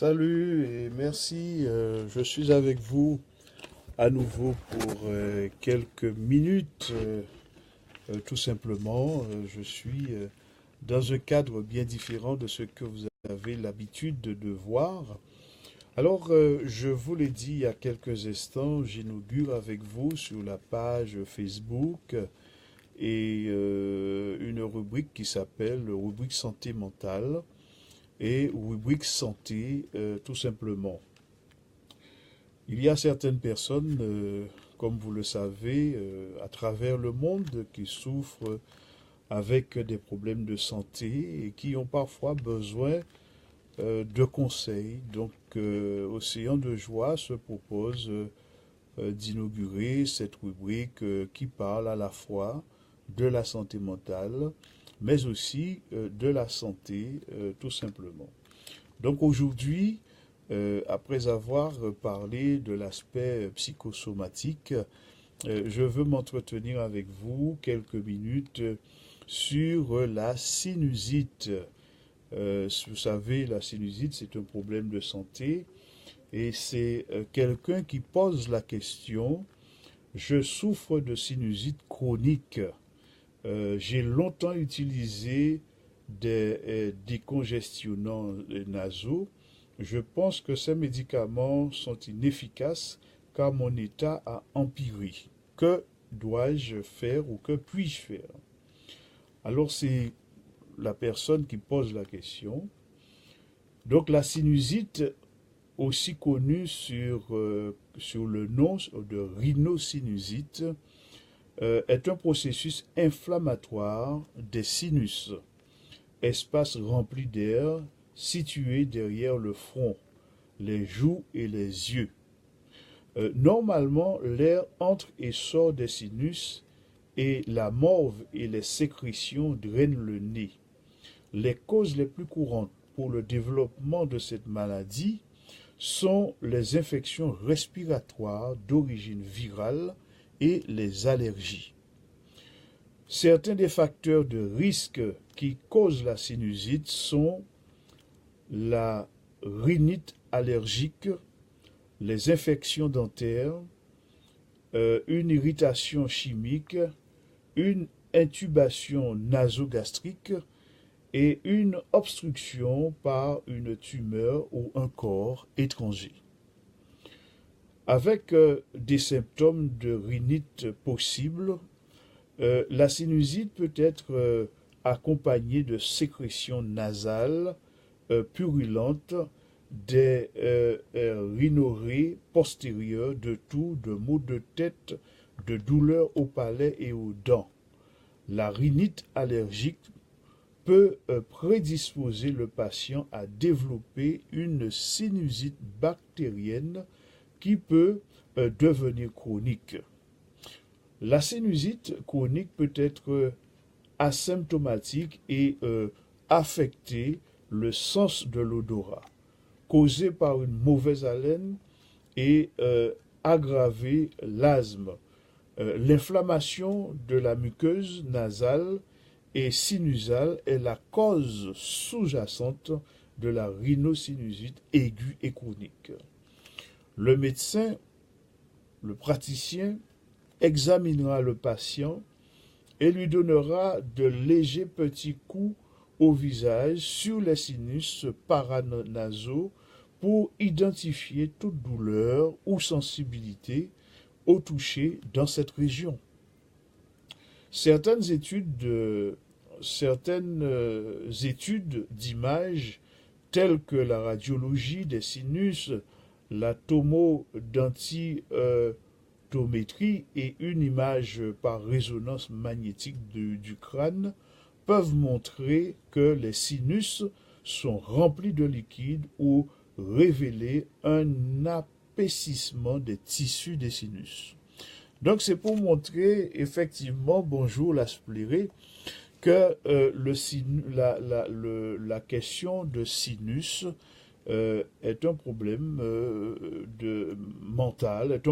Salut et merci. Je suis avec vous à nouveau pour quelques minutes. Tout simplement, je suis dans un cadre bien différent de ce que vous avez l'habitude de voir. Alors, je vous l'ai dit il y a quelques instants, j'inaugure avec vous sur la page Facebook et une rubrique qui s'appelle rubrique santé mentale et rubrique santé tout simplement. Il y a certaines personnes, comme vous le savez, à travers le monde qui souffrent avec des problèmes de santé et qui ont parfois besoin de conseils. Donc, Océan de Joie se propose d'inaugurer cette rubrique qui parle à la fois de la santé mentale, mais aussi de la santé tout simplement. Donc aujourd'hui, après avoir parlé de l'aspect psychosomatique, je veux m'entretenir avec vous quelques minutes sur la sinusite. Vous savez, la sinusite, c'est un problème de santé et c'est quelqu'un qui pose la question, je souffre de sinusite chronique. J'ai longtemps utilisé des décongestionnants nasaux. Je pense que ces médicaments sont inefficaces car mon état a empiré. Que dois-je faire ou que puis-je faire? Alors c'est la personne qui pose la question. Donc la sinusite, aussi connue sur le nom de rhinosinusite, est un processus inflammatoire des sinus, espace rempli d'air situé derrière le front, les joues et les yeux. Normalement, l'air entre et sort des sinus et la morve et les sécrétions drainent le nez. Les causes les plus courantes pour le développement de cette maladie sont les infections respiratoires d'origine virale et les allergies. Certains des facteurs de risque qui causent la sinusite sont la rhinite allergique, les infections dentaires, une irritation chimique, une intubation nasogastrique et une obstruction par une tumeur ou un corps étranger. Avec des symptômes de rhinite possibles, la sinusite peut être accompagnée de sécrétions nasales purulentes, des rhinorrhées postérieures, de toux, de maux de tête, de douleurs au palais et aux dents. La rhinite allergique peut prédisposer le patient à développer une sinusite bactérienne qui peut devenir chronique. La sinusite chronique peut être asymptomatique et affecter le sens de l'odorat, causée par une mauvaise haleine et aggraver l'asthme. L'inflammation de la muqueuse nasale et sinusale est la cause sous-jacente de la rhinosinusite aiguë et chronique. Le médecin, le praticien, examinera le patient et lui donnera de légers petits coups au visage sur les sinus paranasaux pour identifier toute douleur ou sensibilité au toucher dans cette région. Certaines études d'image telles que la radiologie des sinus, la tomodentitométrie et une image par résonance magnétique du crâne peuvent montrer que les sinus sont remplis de liquide ou révéler un épaississement des tissus des sinus. Donc c'est pour montrer effectivement, bonjour la splérée, que la question de sinus est un problème mental, est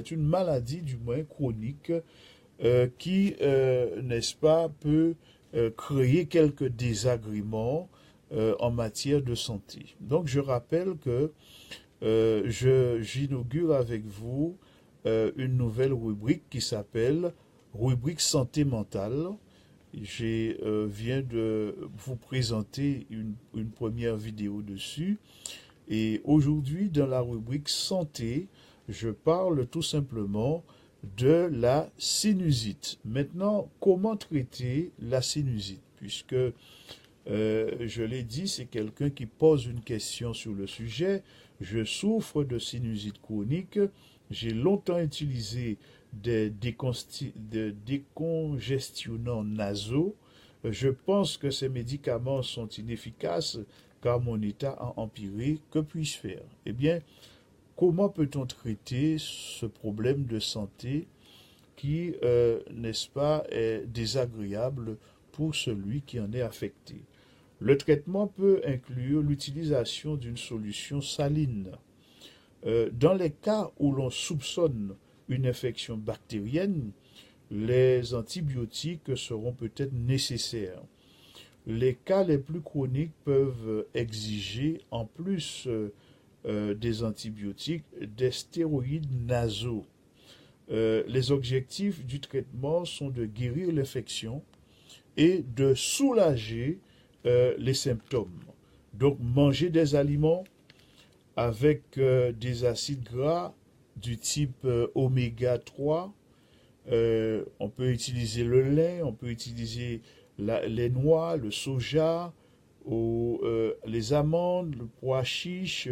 une maladie du moins chronique qui, n'est-ce pas, peut créer quelques désagréments en matière de santé. Donc je rappelle que j'inaugure avec vous une nouvelle rubrique qui s'appelle rubrique santé mentale. Je viens de vous présenter une première vidéo dessus. Et aujourd'hui, dans la rubrique santé, je parle tout simplement de la sinusite. Maintenant, comment traiter la sinusite? Puisque, je l'ai dit, c'est quelqu'un qui pose une question sur le sujet. Je souffre de sinusite chronique. J'ai longtemps utilisé des décongestionnants nasaux. Je pense que ces médicaments sont inefficaces car mon état a empiré. Que puis-je faire? Eh bien, comment peut-on traiter ce problème de santé qui, n'est-ce pas, est désagréable pour celui qui en est affecté? Le traitement peut inclure l'utilisation d'une solution saline. Dans les cas où l'on soupçonne une infection bactérienne, les antibiotiques seront peut-être nécessaires. Les cas les plus chroniques peuvent exiger, en plus des antibiotiques, des stéroïdes nasaux. Les objectifs du traitement sont de guérir l'infection et de soulager les symptômes. Donc, manger des aliments avec des acides gras du type oméga 3. On peut utiliser le lait, on peut utiliser les noix, le soja, les amandes, le pois chiche,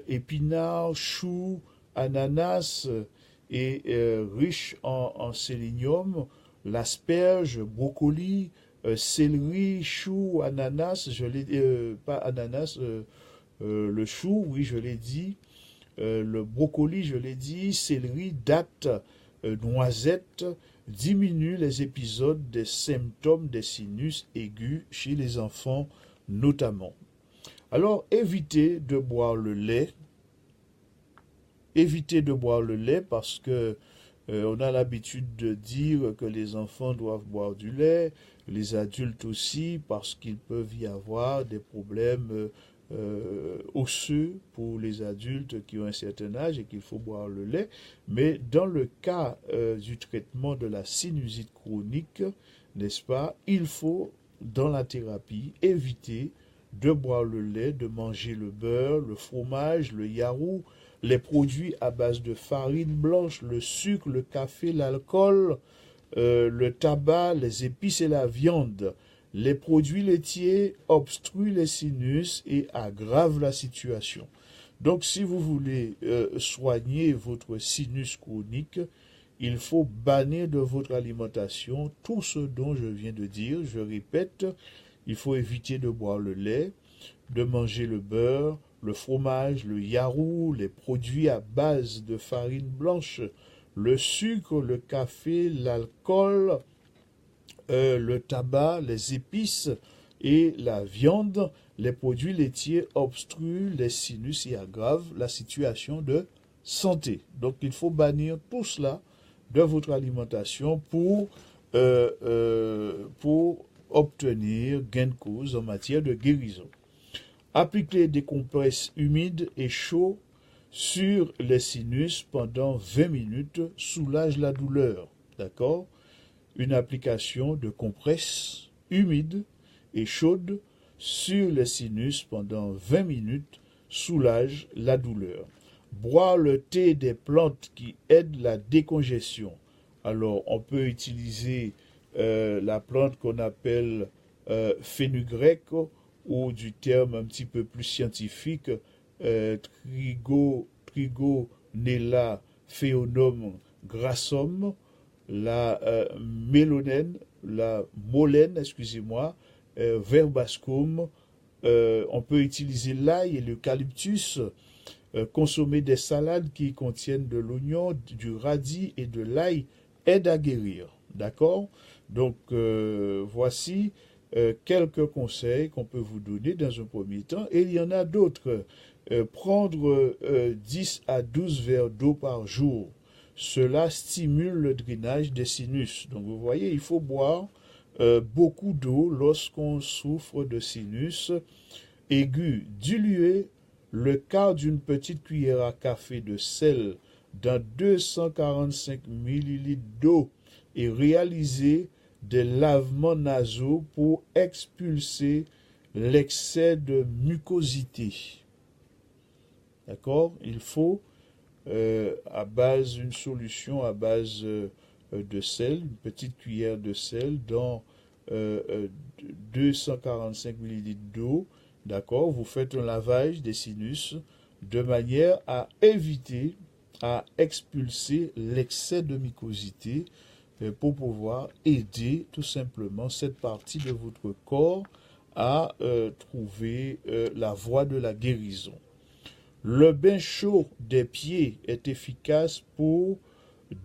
épinards, choux, ananas et riche en sélénium, l'asperge, brocoli, céleri, chou, ananas, pas ananas, le chou, oui, je l'ai dit, le brocoli, je l'ai dit, céleri, date, noisette, diminue les épisodes des symptômes des sinus aigus chez les enfants notamment. Alors, évitez de boire le lait. Évitez de boire le lait parce que on a l'habitude de dire que les enfants doivent boire du lait, les adultes aussi, parce qu'il peut y avoir des problèmes osseux pour les adultes qui ont un certain âge et qu'il faut boire le lait. Mais dans le cas du traitement de la sinusite chronique, n'est-ce pas, il faut, dans la thérapie, éviter de boire le lait, de manger le beurre, le fromage, le yaourt, les produits à base de farine blanche, le sucre, le café, l'alcool, le tabac, les épices et la viande. Les produits laitiers obstruent les sinus et aggravent la situation. Donc, si vous voulez soigner votre sinus chronique, il faut bannir de votre alimentation tout ce dont je viens de dire. Je répète, il faut éviter de boire le lait, de manger le beurre, le fromage, le yaourt, les produits à base de farine blanche, le sucre, le café, l'alcool, le tabac, les épices et la viande. Les produits laitiers obstruent les sinus et aggravent la situation de santé. Donc il faut bannir tout cela de votre alimentation pour obtenir gain de cause en matière de guérison. Appliquez des compresses humides et chauds sur les sinus pendant 20 minutes soulage la douleur. D'accord? Une application de compresses humides et chaudes sur les sinus pendant 20 minutes soulage la douleur. Boire le thé des plantes qui aident la décongestion. Alors, on peut utiliser la plante qu'on appelle fenugrec ou du terme un petit peu plus scientifique, Trigonella phaeonum grassum, la mélonène, la molène, excusez-moi, verbascum. On peut utiliser l'ail et l'eucalyptus, consommer des salades qui contiennent de l'oignon, du radis et de l'ail aide à guérir. D'accord? Donc, voici quelques conseils qu'on peut vous donner dans un premier temps. Et il y en a d'autres. Prendre 10 à 12 verres d'eau par jour. Cela stimule le drainage des sinus. Donc, vous voyez, il faut boire beaucoup d'eau lorsqu'on souffre de sinus aigu. Diluez le quart d'une petite cuillère à café de sel dans 245 ml d'eau et réalisez des lavements nasaux pour expulser l'excès de mucosité. D'accord? Il faut une solution à base de sel, une petite cuillère de sel dans 245 ml d'eau. D'accord? Vous faites un lavage des sinus de manière à éviter, à expulser l'excès de mucosité pour pouvoir aider tout simplement cette partie de votre corps à trouver la voie de la guérison. Le bain chaud des pieds est efficace pour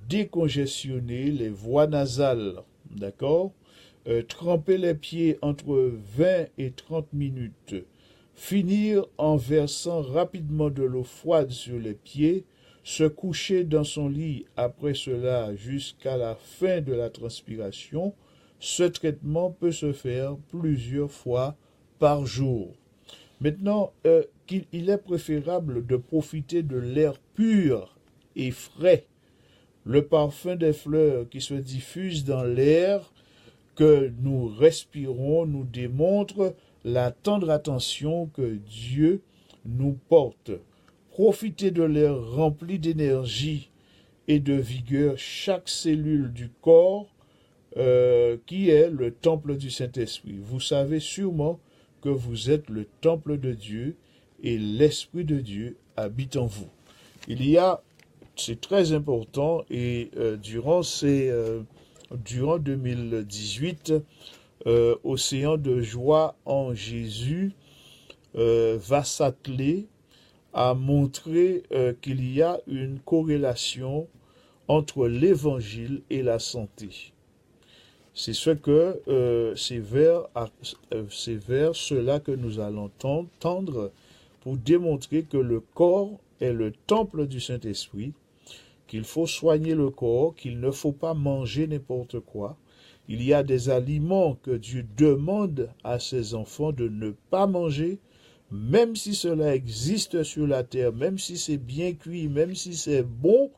décongestionner les voies nasales. D'accord? Tremper les pieds entre 20 et 30 minutes. Finir en versant rapidement de l'eau froide sur les pieds. Se coucher dans son lit après cela jusqu'à la fin de la transpiration. Ce traitement peut se faire plusieurs fois par jour. Maintenant, il est préférable de profiter de l'air pur et frais. Le parfum des fleurs qui se diffuse dans l'air que nous respirons nous démontre la tendre attention que Dieu nous porte. Profitez de l'air rempli d'énergie et de vigueur chaque cellule du corps qui est le temple du Saint-Esprit. Vous savez sûrement que vous êtes le temple de Dieu et l'Esprit de Dieu habite en vous. C'est très important et durant 2018, Océan de joie en Jésus va s'atteler à montrer qu'il y a une corrélation entre l'évangile et la santé. C'est vers cela que nous allons tendre pour démontrer que le corps est le temple du Saint-Esprit, qu'il faut soigner le corps, qu'il ne faut pas manger n'importe quoi. Il y a des aliments que Dieu demande à ses enfants de ne pas manger, même si cela existe sur la terre, même si c'est bien cuit, même si c'est bon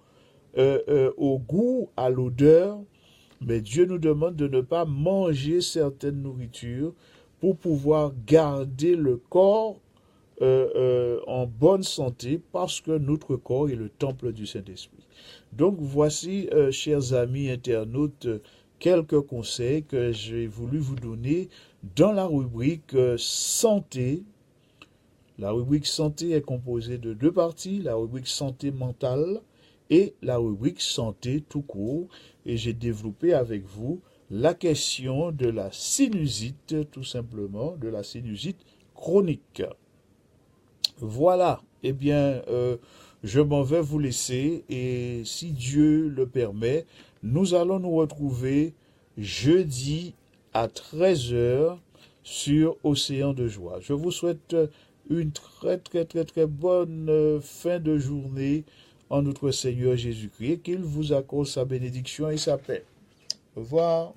au goût, à l'odeur. Mais Dieu nous demande de ne pas manger certaines nourritures pour pouvoir garder le corps en bonne santé parce que notre corps est le temple du Saint-Esprit. Donc voici, chers amis internautes, quelques conseils que j'ai voulu vous donner dans la rubrique santé. La rubrique santé est composée de deux parties, la rubrique santé mentale et la rubrique santé tout court. Et j'ai développé avec vous la question de la sinusite, tout simplement, de la sinusite chronique. Voilà, eh bien, je m'en vais vous laisser et si Dieu le permet, nous allons nous retrouver jeudi à 13h sur Océan de joie. Je vous souhaite une très bonne fin de journée en notre Seigneur Jésus-Christ, qu'il vous accorde sa bénédiction et sa paix. Au revoir.